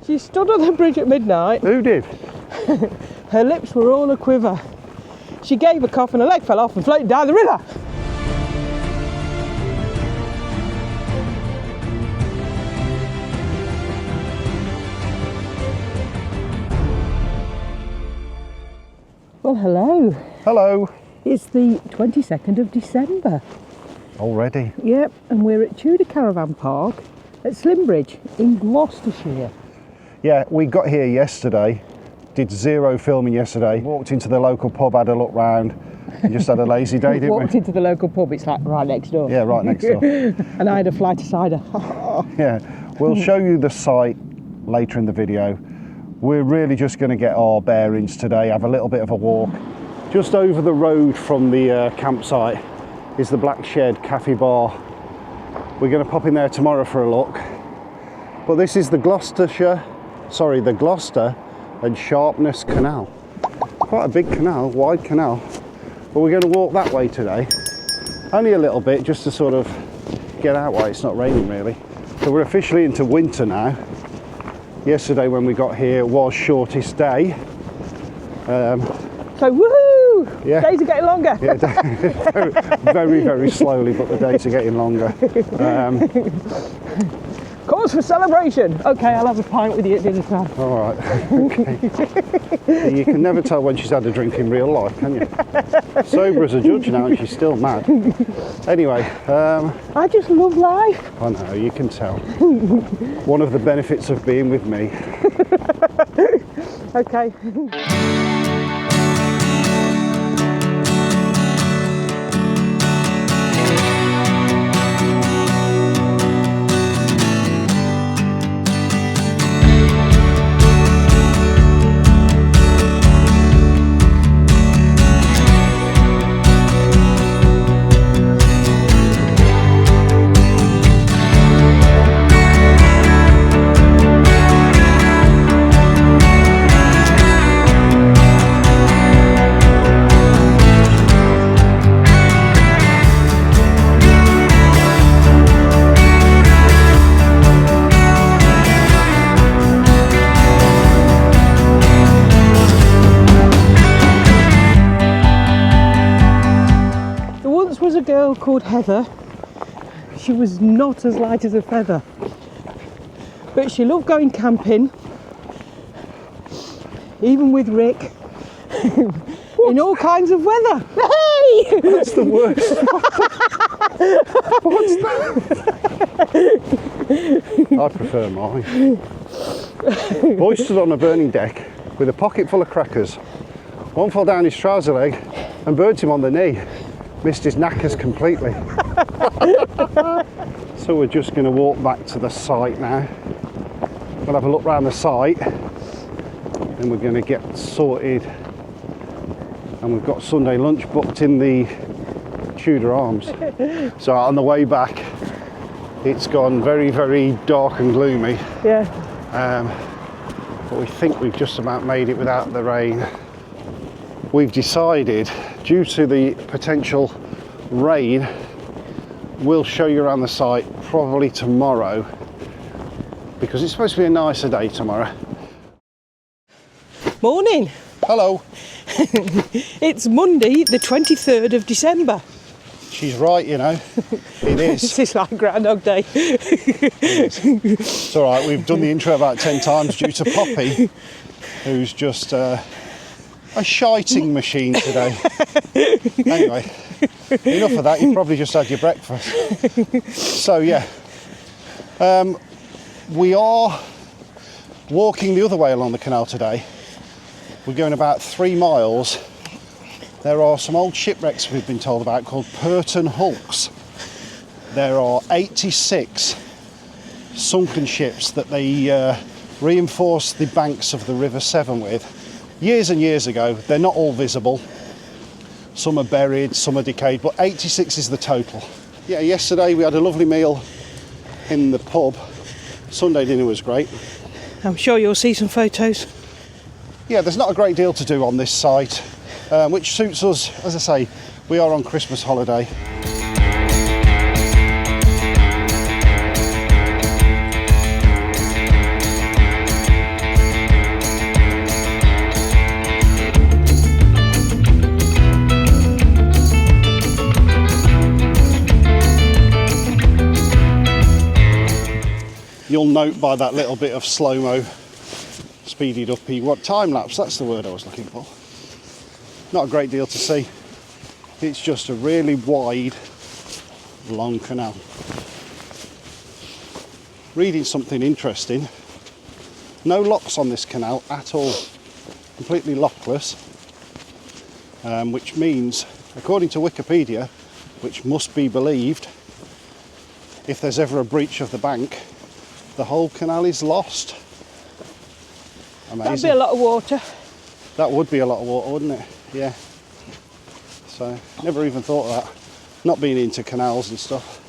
She stood on the bridge at midnight. Who did? Her lips were all a quiver. She gave a cough and her leg fell off and floated down the river. Well, hello. Hello. It's the 22nd of December. Already? Yep, and we're at Tudor Caravan Park at Slimbridge in Gloucestershire. Yeah, we got here yesterday, did zero filming yesterday, walked into the local pub, had a look round, and just had a lazy day, didn't we? Walked into the local pub, it's like right next door. Yeah, right next door. And I had a flight of cider. Yeah, we'll show you the site later in the video. We're really just going to get our bearings today, have a little bit of a walk. Just over the road from the campsite is the Black Shed Cafe Bar. We're going to pop in there tomorrow for a look. But this is the Gloucester and Sharpness Canal. Quite a big canal, wide canal. But we're going to walk that way today. Only a little bit, just to sort of get out while it's not raining really. So we're officially into winter now. Yesterday when we got here was shortest day. So woohoo! Yeah. Days are getting longer. Yeah, very, very slowly, but the days are getting longer. Cause for celebration. Okay, I'll have a pint with you at dinner time. All right. Okay. You can never tell when she's had a drink in real life, can you? Sober as a judge now, and she's still mad. Anyway. I just love life. I know, you can tell. One of the benefits of being with me. Okay. Was a girl called Heather. She was not as light as a feather, but she loved going camping, even with Rick, in all kinds of weather. Hey! That's the worst. What's that? I prefer mine. Boy stood on a burning deck with a pocket full of crackers. One fell down his trouser leg and burnt him on the knee. Missed his knackers completely. So we're just going to walk back to the site now. We'll have a look around the site, then we're going to get sorted, and we've got Sunday lunch booked in the Tudor Arms. So on the way back it's gone very, very dark and gloomy. Yeah. But we think we've just about made it without the rain. We've decided, due to the potential rain, we'll show you around the site probably tomorrow, because it's supposed to be a nicer day tomorrow. Morning. Hello. It's Monday, the 23rd of December. She's right, you know. It is. This is like Groundhog Day. It's all right. We've done the intro about 10 times due to Poppy, who's just a shiting machine today. Anyway, enough of that. You've probably just had your breakfast. So yeah, we are walking the other way along the canal today. We're going about 3 miles. There are some old shipwrecks we've been told about called Purton hulks. There are 86 sunken ships that they reinforced the banks of the River Severn with years and years ago. They're not all visible. Some are buried, some are decayed, but 86 is the total. Yeah, yesterday we had a lovely meal in the pub. Sunday dinner was great. I'm sure you'll see some photos. Yeah, there's not a great deal to do on this site, which suits us. As I say, we are on Christmas holiday. moat by that little bit of slow-mo, speeded up, time lapse, that's the word I was looking for. Not a great deal to see. It's just a really wide, long canal. Reading something interesting, no locks on this canal at all, completely lockless, which means, according to Wikipedia, which must be believed, if there's ever a breach of the bank, the whole canal is lost. Amazing. That'd be a lot of water. That would be a lot of water, wouldn't it? Yeah. So, never even thought of that. Not being into canals and stuff.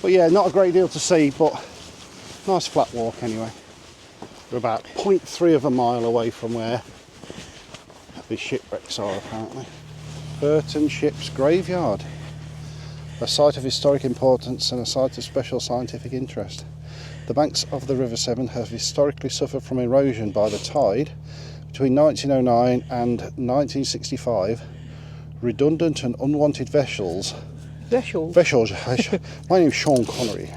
But yeah, not a great deal to see, but nice flat walk anyway. We're about 0.3 of a mile away from where the shipwrecks are, apparently. Purton Ship's Graveyard. A site of historic importance and a site of special scientific interest. The banks of the River Severn have historically suffered from erosion by the tide. Between 1909 and 1965, redundant and unwanted vessels, my name's Sean Connery,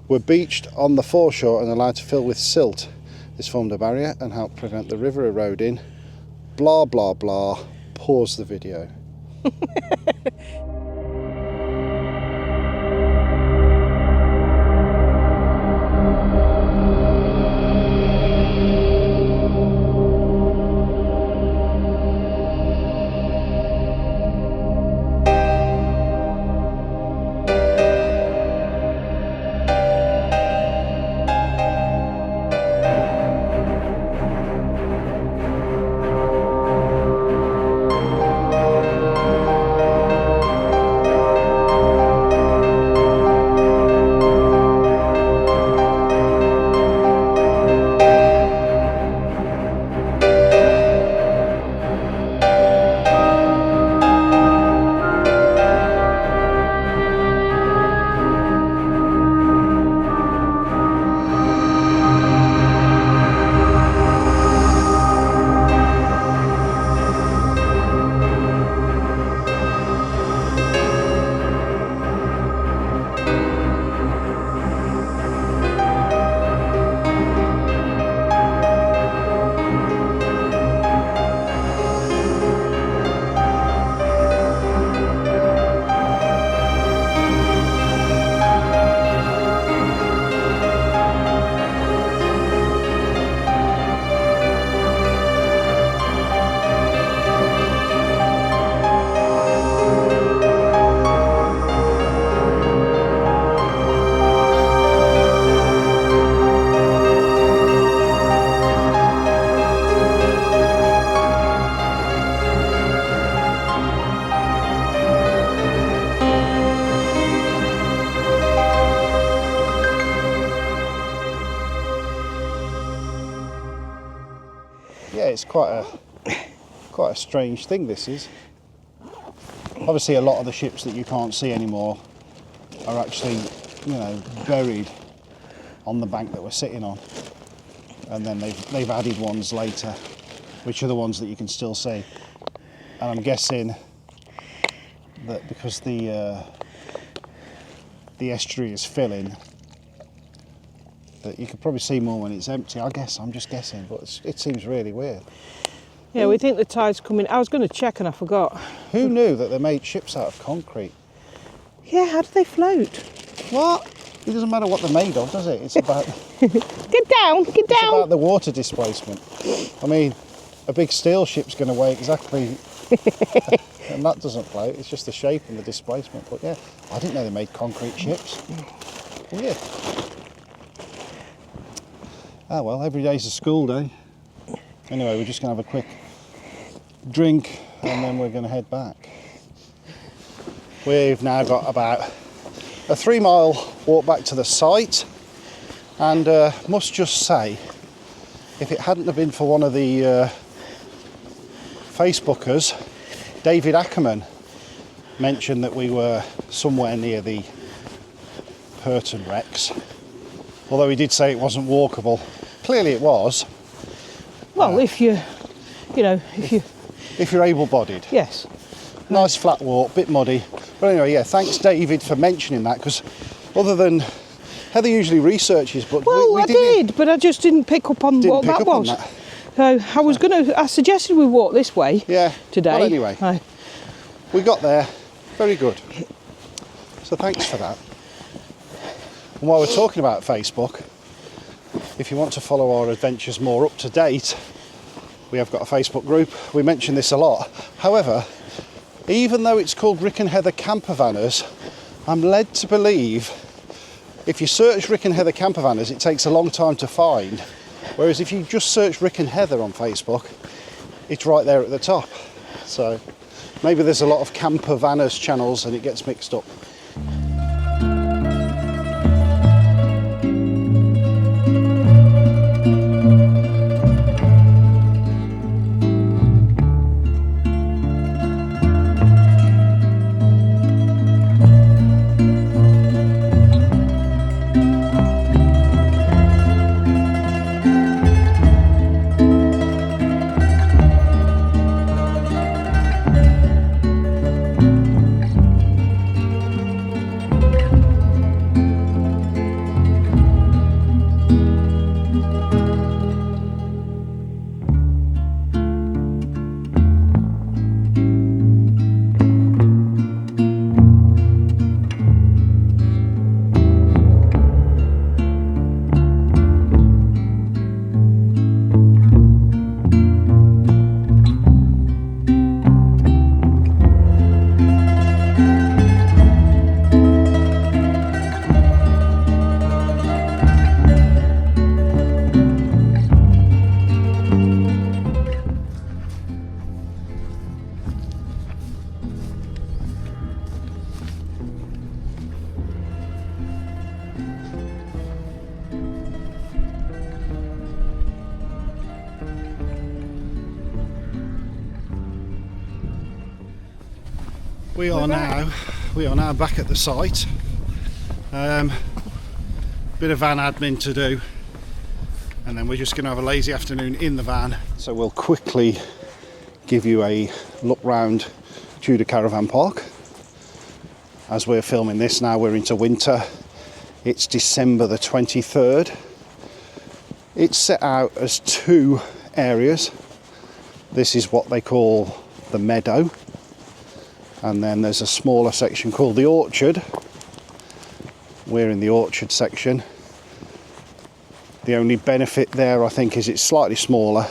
were beached on the foreshore and allowed to fill with silt. This formed a barrier and helped prevent the river eroding. Blah blah blah. Pause the video. Yeah, it's quite a strange thing, this is. Obviously a lot of the ships that you can't see anymore are actually, you know, buried on the bank that we're sitting on, and then they've added ones later, which are the ones that you can still see. And I'm guessing that because the estuary is filling, that you could probably see more when it's empty. I guess, I'm just guessing, but it seems really weird. Yeah, we think the tide's coming. I was going to check and I forgot. Who knew that they made ships out of concrete? Yeah, how do they float? What? It doesn't matter what they're made of, does it? It's about... Get down, get down! It's about the water displacement. I mean, a big steel ship's going to weigh exactly... and that doesn't float, it's just the shape and the displacement. But yeah, I didn't know they made concrete ships. Weird. Ah well, every day's a school day. Anyway, we're just going to have a quick drink and then we're going to head back. We've now got about a 3-mile walk back to the site, and must just say, if it hadn't have been for one of the Facebookers, David Ackerman, mentioned that we were somewhere near the Purton wrecks, although he did say it wasn't walkable. Clearly it was. Well, if you're able-bodied. Yes. Nice flat walk, bit muddy. But anyway, yeah, thanks David for mentioning that, because other than Heather usually researches, but Well, we I did, but I just didn't pick up on what that was. So I was going to. I suggested we walk this way. Yeah. Today. Well, anyway, we got there. Very good. So thanks for that. And while we're talking about Facebook, if you want to follow our adventures more up to date, we have got a Facebook group. We mention this a lot. However, even though it's called Rick and Heather Campervanners, I'm led to believe if you search Rick and Heather Campervanners, it takes a long time to find. Whereas if you just search Rick and Heather on Facebook, it's right there at the top. So maybe there's a lot of campervanners channels and it gets mixed up. We are now back at the site. Bit of van admin to do, and then we're just going to have a lazy afternoon in the van. So we'll quickly give you a look round Tudor Caravan Park. As we're filming this now, we're into winter. It's December the 23rd. It's set out as two areas. This is what they call the meadow, and then there's a smaller section called the orchard. We're in the orchard section. The only benefit there, I think, is it's slightly smaller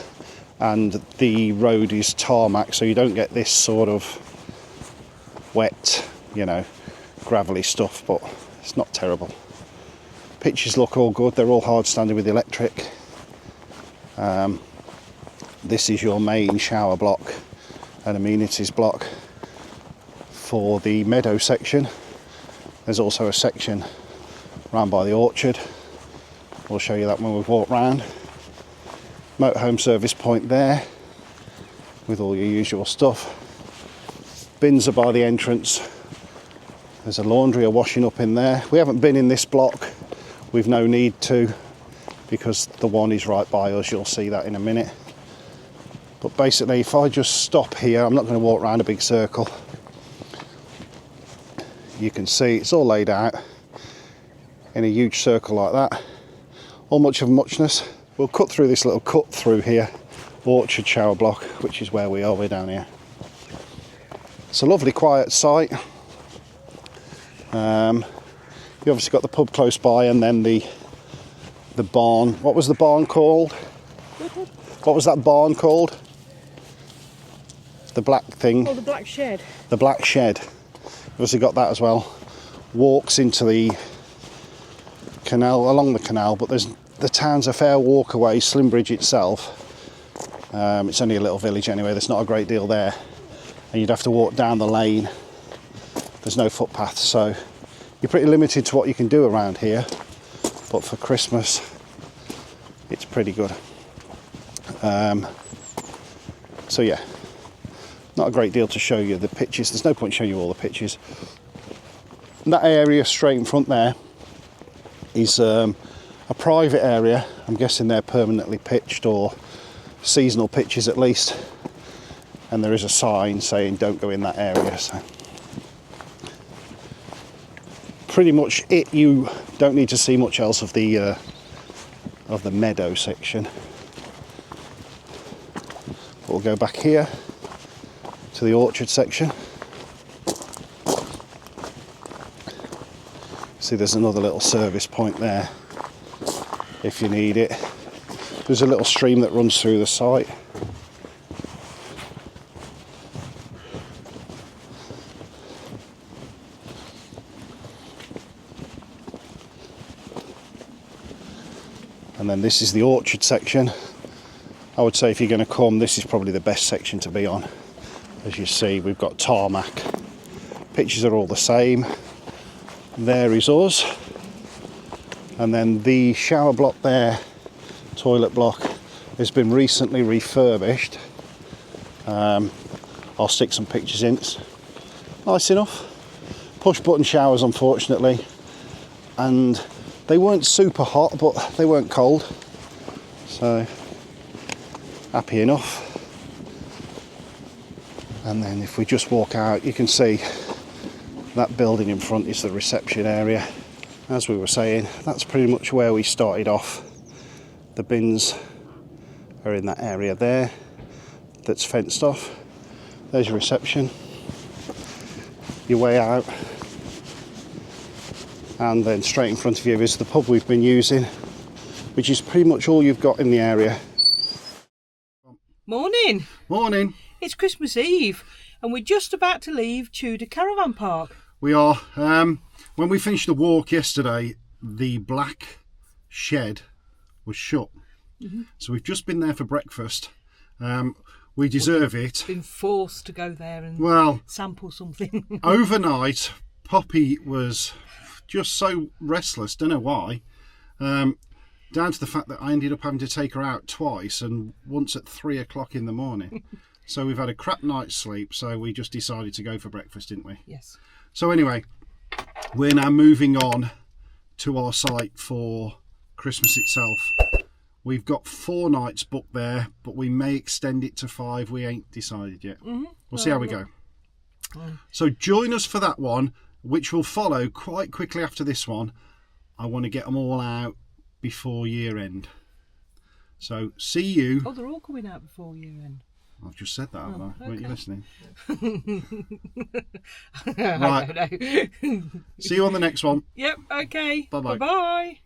and the road is tarmac, so you don't get this sort of wet, you know, gravelly stuff, but it's not terrible. Pitches look all good. They're all hard standing with electric. This is your main shower block and amenities block for the meadow section. There's also a section round by the orchard. We'll show you that when we've walked round. Motorhome service point there with all your usual stuff. Bins are by the entrance. There's a laundry or washing up in there. We haven't been in this block. We've no need to, because the one is right by us. You'll see that in a minute. But basically, if I just stop here, I'm not going to walk around a big circle. You can see it's all laid out in a huge circle like that. All much of muchness. We'll cut through this little cut through here, orchard shower block, which is where we are. We're down here. It's a lovely quiet site. You obviously got the pub close by, and then the barn. What was the barn called? What was that barn called? The black thing. Oh, the black shed. The black shed. Obviously got that as well. Walks into the canal, along the canal, but the town's a fair walk away. Slimbridge itself. It's only a little village anyway. There's not a great deal there, and you'd have to walk down the lane. There's no footpath, so you're pretty limited to what you can do around here. But for Christmas, it's pretty good. So yeah, not a great deal to show you the pictures. There's no point showing you all the pictures. And that area straight in front there is a private area. I'm guessing they're permanently pitched or seasonal pitches at least. And there is a sign saying don't go in that area. So pretty much it. You don't need to see much else of the meadow section. We'll go back here to the orchard section. See, there's another little service point there if you need it. There's a little stream that runs through the site. And then this is the orchard section. I would say if you're going to come, this is probably the best section to be on. As you see, we've got tarmac. Pitches are all the same. There is us. And then the shower block there, toilet block, has been recently refurbished. I'll stick some pictures in. It's nice enough. Push button showers, unfortunately. And they weren't super hot, but they weren't cold. So, happy enough. And then if we just walk out, you can see that building in front is the reception area. As we were saying, that's pretty much where we started off. The bins are in that area there that's fenced off. There's your reception. Your way out. And then straight in front of you is the pub we've been using, which is pretty much all you've got in the area. Morning. Morning. It's Christmas Eve and we're just about to leave Tudor Caravan Park. We are. When we finished the walk yesterday, the black shed was shut. So we've just been there for breakfast. We deserve it. Been forced to go there and sample something. Overnight, Poppy was just so restless, don't know why. Down to the fact that I ended up having to take her out twice, and once at 3 o'clock in the morning. So we've had a crap night's sleep, so we just decided to go for breakfast, didn't we? Yes. So anyway, we're now moving on to our site for Christmas itself. We've got 4 nights booked there, but we may extend it to 5. We ain't decided yet. We'll see how we go. So join us for that one, which will follow quite quickly after this one. I want to get them all out before year end. So see you. Oh, they're all coming out before year end. I've just said that, haven't I? Okay. Weren't you listening? Right. See you on the next one. Yep, okay. Bye-bye. Bye-bye.